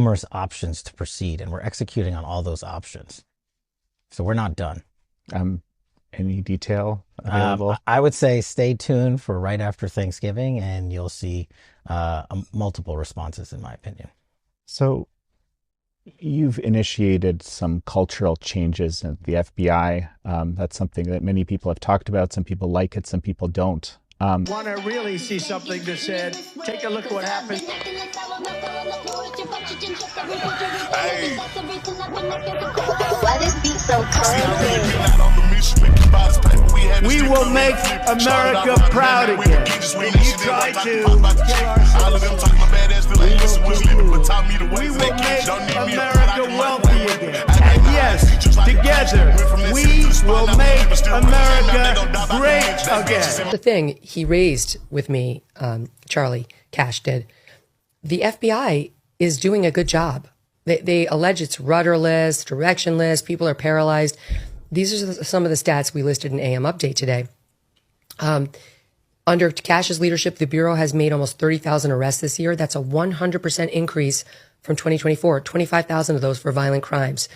numerous options to proceed, and we're executing on all those options. So we're not done. Any detail available? I would say stay tuned for right after Thanksgiving, and you'll see multiple responses, in my opinion. So you've initiated some cultural changes at the FBI. That's something that many people have talked about. Some people like it, some people don't. Want to really see something that said, take a look at what happened. Hey. Why this beat so cold? We will make America proud again. When you try to kill our we will make America wealthy again. And yes, together, we will make America great again. The thing he raised with me, Charlie Cash did, the FBI is doing a good job. They allege it's rudderless, directionless, people are paralyzed. These are some of the stats we listed in AM Update today. Under Cash's leadership, the Bureau has made almost 30,000 arrests this year. That's a 100% increase from 2024, 25,000 of those for violent crimes.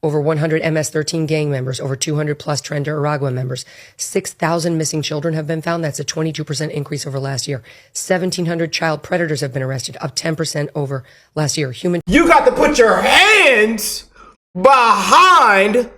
Over 100 MS-13 gang members, over 200 plus Trenta Aragua members. 6,000 missing children have been found. That's a 22% increase over last year. 1,700 child predators have been arrested, up 10% over last year. You got to put your hands behind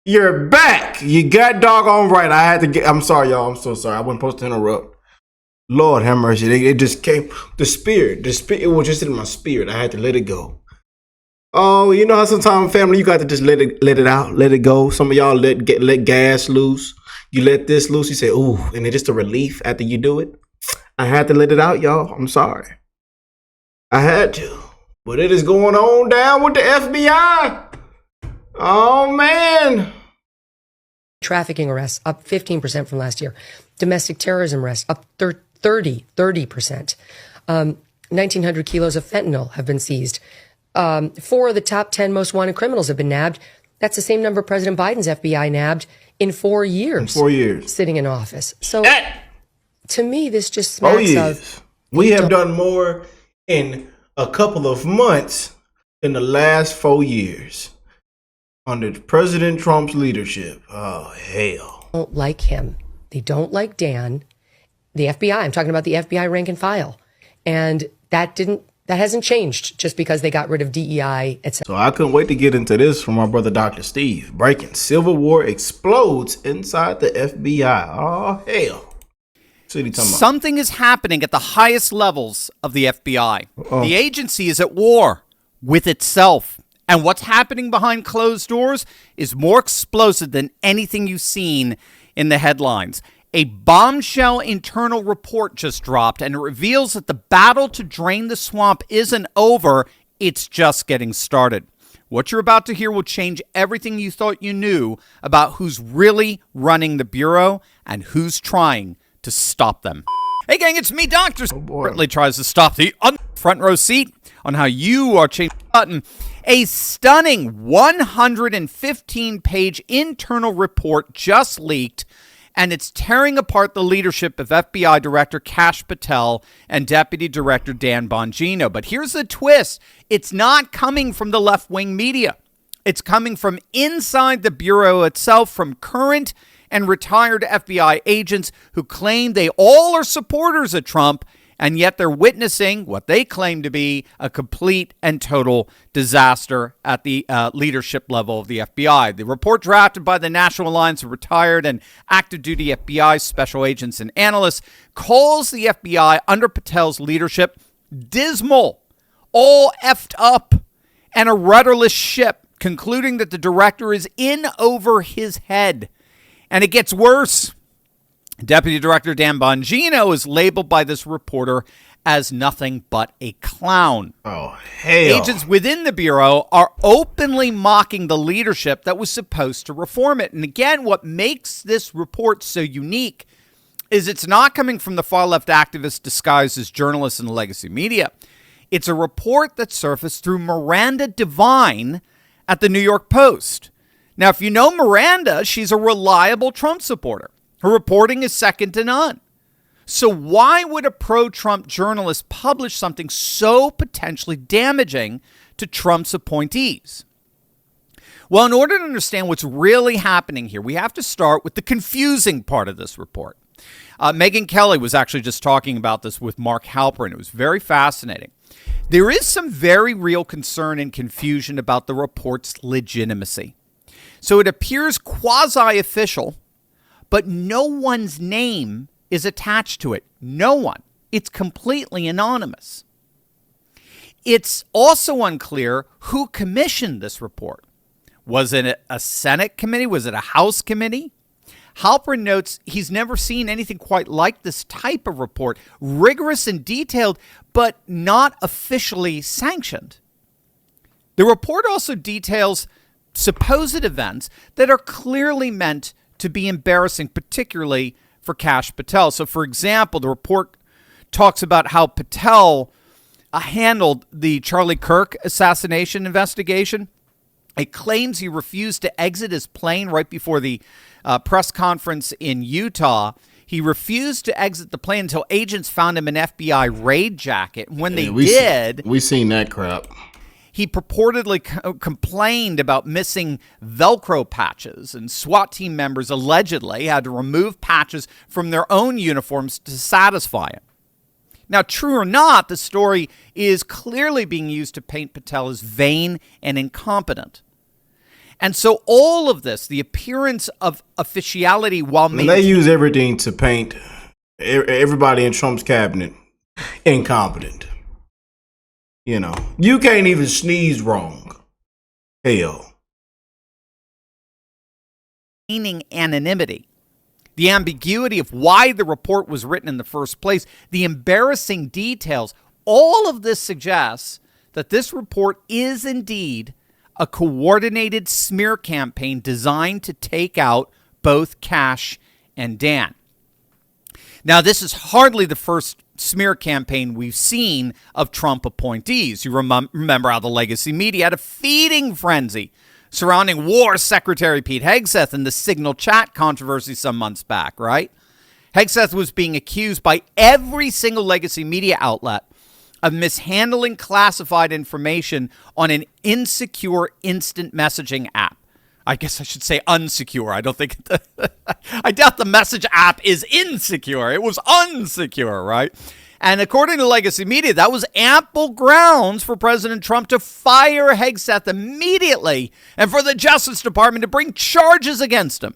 your back. You got doggone right. I'm sorry, y'all. I'm so sorry. I wasn't supposed to interrupt. Lord have mercy. It just came. The spirit, it was just in my spirit. I had to let it go. Oh, you know how sometimes family, you got to just let it out, let it go. Some of y'all let gas loose. You let this loose. You say, ooh, and it's just a relief after you do it. I had to let it out, y'all. I'm sorry. I had to. But it is going on down with the FBI. Oh, man. Trafficking arrests up 15% from last year. Domestic terrorism arrests up 30%. 1,900 kilos of fentanyl have been seized. 4 of the top 10 most wanted criminals have been nabbed. That's the same number President Biden's FBI nabbed in 4 years. Sitting in office. So to me, this just smacks of... We have done more in a couple of months than the last 4 years under President Trump's leadership. Oh, hell. They don't like him. They don't like Dan. The FBI, I'm talking about the FBI rank and file. And that hasn't changed just because they got rid of DEI, etc. So I couldn't wait to get into this from my brother, Dr. Steve. Breaking Civil War explodes inside the FBI. Oh, hell. Something is happening at the highest levels of the FBI. The agency is at war with itself. And what's happening behind closed doors is more explosive than anything you've seen in the headlines. A bombshell internal report just dropped, and it reveals that the battle to drain the swamp isn't over. It's just getting started. What you're about to hear will change everything you thought you knew about who's really running the Bureau and who's trying to stop them. Hey, gang, it's me, Dr. Certainly tries to stop the front row seat on how you are changing the button. A stunning 115-page internal report just leaked, and it's tearing apart the leadership of FBI Director Kash Patel and Deputy Director Dan Bongino. But here's the twist. It's not coming from the left-wing media. It's coming from inside the Bureau itself, from current and retired FBI agents who claim they all are supporters of Trump, and yet they're witnessing what they claim to be a complete and total disaster at the leadership level of the FBI. The report, drafted by the National Alliance of Retired and Active Duty FBI Special Agents and Analysts, calls the FBI under Patel's leadership dismal, all effed up, and a rudderless ship, concluding that the director is in over his head. And it gets worse. Deputy Director Dan Bongino is labeled by this reporter as nothing but a clown. Oh, hell. Agents within the Bureau are openly mocking the leadership that was supposed to reform it. And again, what makes this report so unique is it's not coming from the far-left activists disguised as journalists in the legacy media. It's a report that surfaced through Miranda Devine at the New York Post. Now, if you know Miranda, she's a reliable Trump supporter. Her reporting is second to none. So why would a pro-Trump journalist publish something so potentially damaging to Trump's appointees? Well, in order to understand what's really happening here, we have to start with the confusing part of this report. Megyn Kelly was actually just talking about this with Mark Halperin. It was very fascinating. There is some very real concern and confusion about the report's legitimacy. So it appears quasi-official, but no one's name is attached to it. No one. It's completely anonymous. It's also unclear who commissioned this report. Was it a Senate committee? Was it a House committee? Halperin notes he's never seen anything quite like this type of report, rigorous and detailed, but not officially sanctioned. The report also details supposed events that are clearly meant to be embarrassing, particularly for Kash Patel. So, for example, the report talks about how Patel handled the Charlie Kirk assassination investigation. It claims he refused to exit his plane right before the press conference in Utah. He refused to exit the plane until agents found him an FBI raid jacket. And when we seen that crap. He purportedly complained about missing Velcro patches, and SWAT team members allegedly had to remove patches from their own uniforms to satisfy him. Now, true or not, the story is clearly being used to paint Patel as vain and incompetent. And so all of this, the appearance of officiality while they use everything to paint everybody in Trump's cabinet incompetent. You know, you can't even sneeze wrong. Hell. Meaning anonymity. The ambiguity of why the report was written in the first place, the embarrassing details, all of this suggests that this report is indeed a coordinated smear campaign designed to take out both Kash and Dan. Now, this is hardly the first smear campaign we've seen of Trump appointees. You remember how the legacy media had a feeding frenzy surrounding War Secretary Pete Hegseth and the Signal chat controversy some months back, right? Hegseth was being accused by every single legacy media outlet of mishandling classified information on an insecure instant messaging app. I guess I should say unsecure. I don't think I doubt the message app is insecure. It was unsecure, right? And according to legacy media, that was ample grounds for President Trump to fire Hegseth immediately and for the Justice Department to bring charges against him.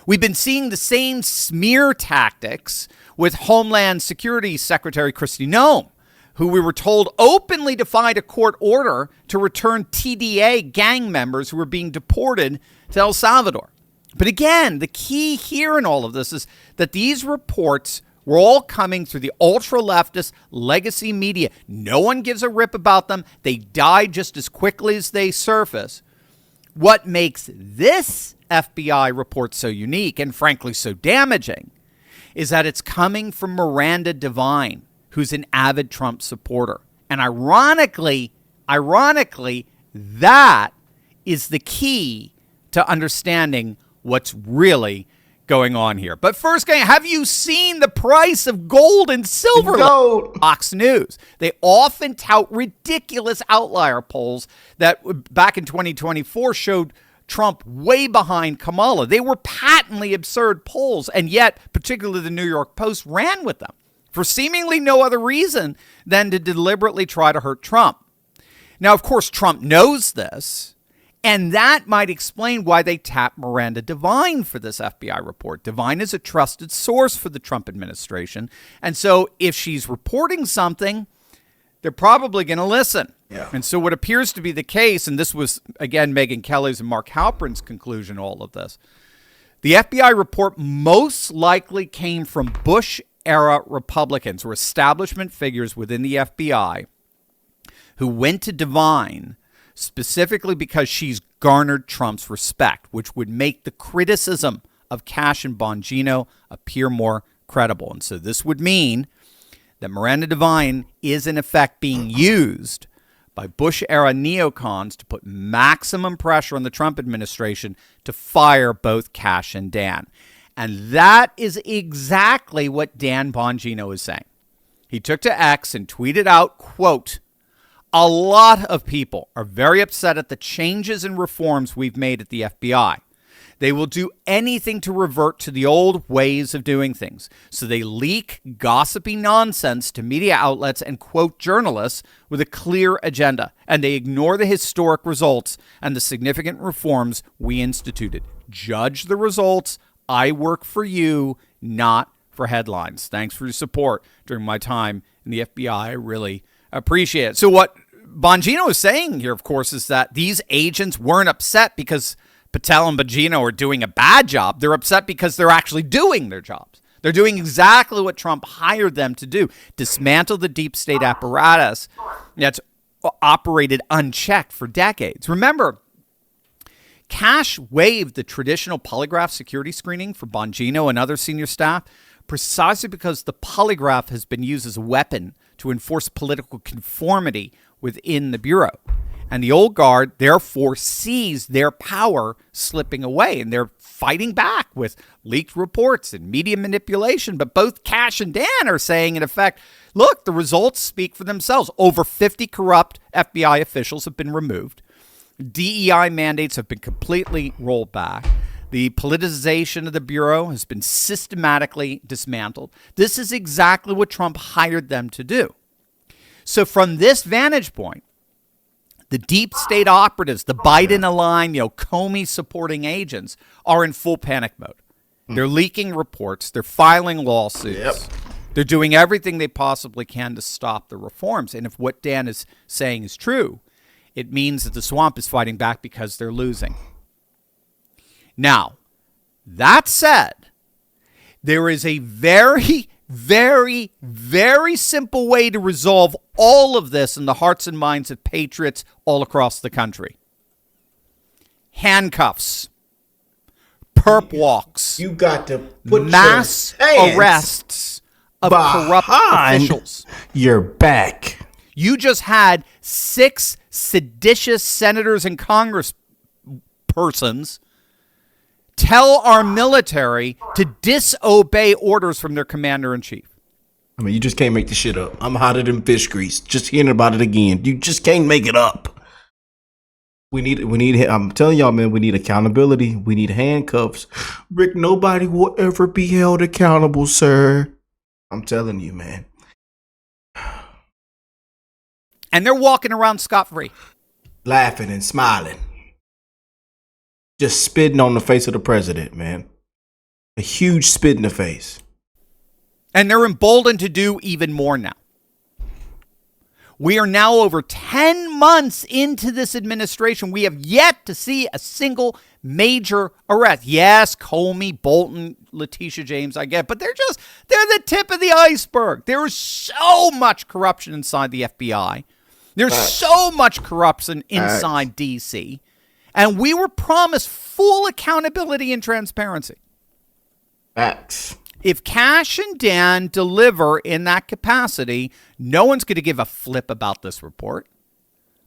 We've been seeing the same smear tactics with Homeland Security Secretary Kristi Noem, who we were told openly defied a court order to return TDA gang members who were being deported to El Salvador. But again, the key here in all of this is that these reports were all coming through the ultra-leftist legacy media. No one gives a rip about them. They die just as quickly as they surface. What makes this FBI report so unique and frankly so damaging is that it's coming from Miranda Devine, who's an avid Trump supporter. And ironically, that is the key to understanding what's really going on here. But first, have you seen the price of gold and silver? Gold. Fox News. They often tout ridiculous outlier polls that back in 2024 showed Trump way behind Kamala. They were patently absurd polls, and yet, particularly the New York Post ran with them for seemingly no other reason than to deliberately try to hurt Trump. Now, of course, Trump knows this, and that might explain why they tapped Miranda Devine for this FBI report. Devine is a trusted source for the Trump administration, and so if she's reporting something, they're probably going to listen. Yeah. And so what appears to be the case, and this was, again, Megyn Kelly's and Mark Halperin's conclusion, all of this, the FBI report most likely came from Bush-era Republicans or establishment figures within the FBI who went to Devine specifically because she's garnered Trump's respect, which would make the criticism of Kash and Bongino appear more credible. And so this would mean that Miranda Devine is in effect being used by Bush-era neocons to put maximum pressure on the Trump administration to fire both Kash and Dan. And that is exactly what Dan Bongino is saying. He took to X and tweeted out, quote, "A lot of people are very upset at the changes and reforms we've made at the FBI. They will do anything to revert to the old ways of doing things. So they leak gossipy nonsense to media outlets and quote journalists with a clear agenda. And they ignore the historic results and the significant reforms we instituted. Judge the results. I work for you, not for headlines. Thanks for your support during my time in the FBI. I really appreciate it." So what Bongino is saying here, of course, is that these agents weren't upset because Patel and Bongino are doing a bad job. They're upset because they're actually doing their jobs. They're doing exactly what Trump hired them to do: dismantle the deep state apparatus that's operated unchecked for decades. Remember, Cash waived the traditional polygraph security screening for Bongino and other senior staff precisely because the polygraph has been used as a weapon to enforce political conformity within the Bureau. And the old guard, therefore, sees their power slipping away, and they're fighting back with leaked reports and media manipulation. But both Cash and Dan are saying, in effect, look, the results speak for themselves. Over 50 corrupt FBI officials have been removed. DEI mandates have been completely rolled back. The politicization of the Bureau has been systematically dismantled. This is exactly what Trump hired them to do. So from this vantage point, the deep state operatives, the Biden-aligned, Comey supporting agents are in full panic mode. They're leaking reports. They're filing lawsuits. Yep. They're doing everything they possibly can to stop the reforms. And if what Dan is saying is true, it means that the swamp is fighting back because they're losing. Now, that said, there is a very, very, very simple way to resolve all of this in the hearts and minds of patriots all across the country. Handcuffs, perp walks, You got to put mass your hands arrests of corrupt behind officials. your back. You just had 6 seditious senators and congresspersons tell our military to disobey orders from their commander-in-chief. I mean, you just can't make this shit up. I'm hotter than fish grease. Just hearing about it again. You just can't make it up. We need, I'm telling y'all, man, we need accountability. We need handcuffs. Rick, nobody will ever be held accountable, sir. I'm telling you, man. And they're walking around scot-free. Laughing and smiling. Just spitting on the face of the president, man. A huge spit in the face. And they're emboldened to do even more now. We are now over 10 months into this administration. We have yet to see a single major arrest. Yes, Comey, Bolton, Letitia James, I get, but they're the tip of the iceberg. There is so much corruption inside the FBI. There's so much corruption inside DC. And we were promised full accountability and transparency. Facts. If Cash and Dan deliver in that capacity, no one's going to give a flip about this report.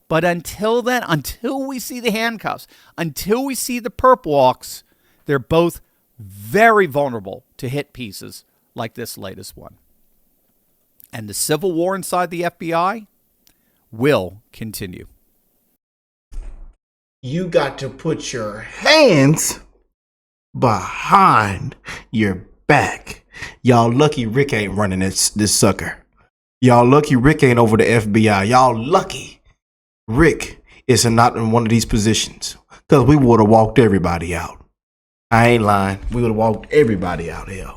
But until then, until we see the handcuffs, until we see the perp walks, they're both very vulnerable to hit pieces like this latest one. And the civil war inside the FBI will continue. You got to put your hands behind your back. Y'all lucky Rick ain't running this sucker. Y'all lucky Rick ain't over the FBI. Y'all lucky Rick is not in one of these positions. Because we would have walked everybody out. I ain't lying. We would have walked everybody out, hell.